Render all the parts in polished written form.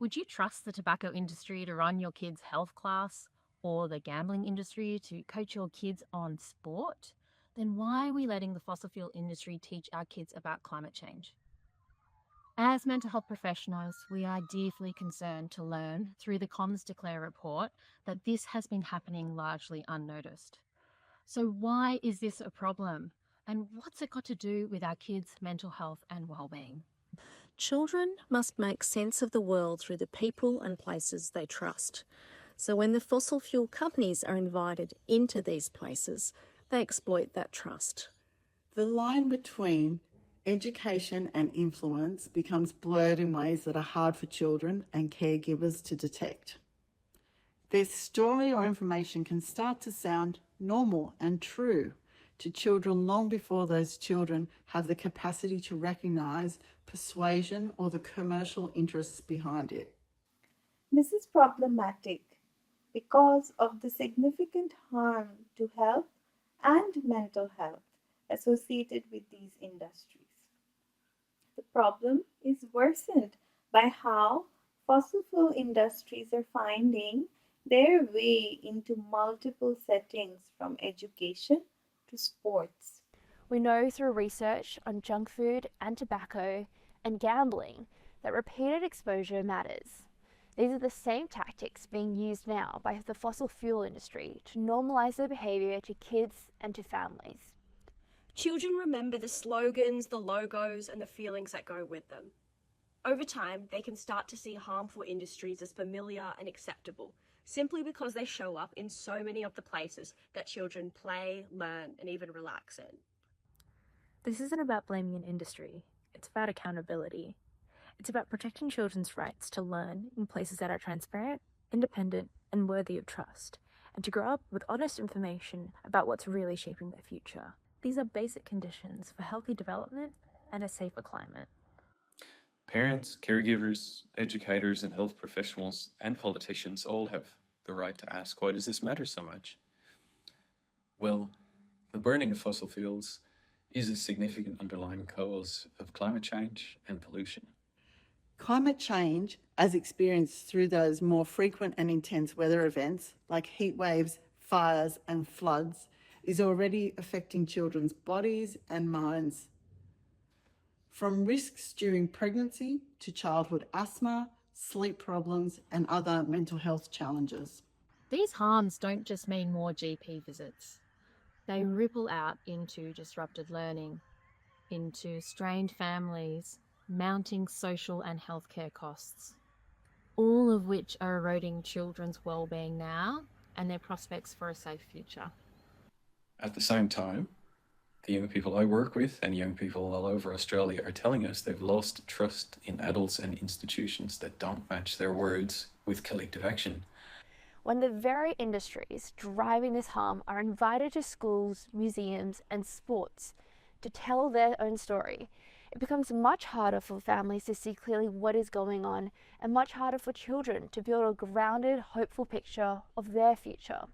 Would you trust the tobacco industry to run your kids' health class or the gambling industry to coach your kids on sport? Then why are we letting the fossil fuel industry teach our kids about climate change? As mental health professionals, we are deeply concerned to learn through the Comms Declare report that this has been happening largely unnoticed. So, why is this a problem? And what's it got to do with our kids' mental health and well-being? Children must make sense of the world through the people and places they trust. So when the fossil fuel companies are invited into these places, they exploit that trust. The line between education and influence becomes blurred in ways that are hard for children and caregivers to detect. Their story or information can start to sound normal and true to children long before those children have the capacity to recognise persuasion or the commercial interests behind it. This is problematic because of the significant harm to health and mental health associated with these industries. The problem is worsened by how fossil fuel industries are finding their way into multiple settings from education to sports. We know through research on junk food and tobacco and gambling that repeated exposure matters. These are the same tactics being used now by the fossil fuel industry to normalise their behaviour to kids and to families. Children remember the slogans, the logos, and the feelings that go with them. Over time, they can start to see harmful industries as familiar and acceptable, simply because they show up in so many of the places that children play, learn, and even relax in. This isn't about blaming an industry, it's about accountability. It's about protecting children's rights to learn in places that are transparent, independent, and worthy of trust, and to grow up with honest information about what's really shaping their future. These are basic conditions for healthy development and a safer climate. Parents, caregivers, educators, and health professionals and politicians all have the right to ask, why does this matter so much? Well, the burning of fossil fuels is a significant underlying cause of climate change and pollution. Climate change, as experienced through those more frequent and intense weather events like heat waves, fires, and floods, is already affecting children's bodies and minds. From risks during pregnancy to childhood asthma, sleep problems, and other mental health challenges. These harms don't just mean more GP visits. They ripple out into disrupted learning, into strained families, mounting social and healthcare costs, all of which are eroding children's well-being now and their prospects for a safe future. At the same time, the young people I work with and young people all over Australia are telling us they've lost trust in adults and institutions that don't match their words with collective action. When the very industries driving this harm are invited to schools, museums, and sports to tell their own story, it becomes much harder for families to see clearly what is going on and much harder for children to build a grounded, hopeful picture of their future.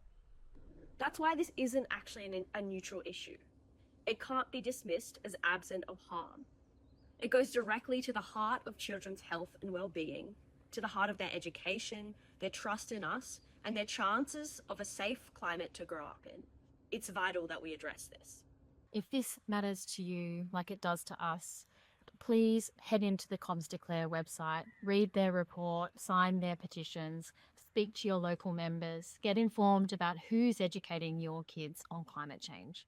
That's why this isn't actually a neutral issue. It can't be dismissed as absent of harm. It goes directly to the heart of children's health and well-being, to the heart of their education, their trust in us, and their chances of a safe climate to grow up in. It's vital that we address this. If this matters to you like it does to us, please head into the Comms Declare website, read their report, sign their petitions, speak to your local members, get informed about who's educating your kids on climate change.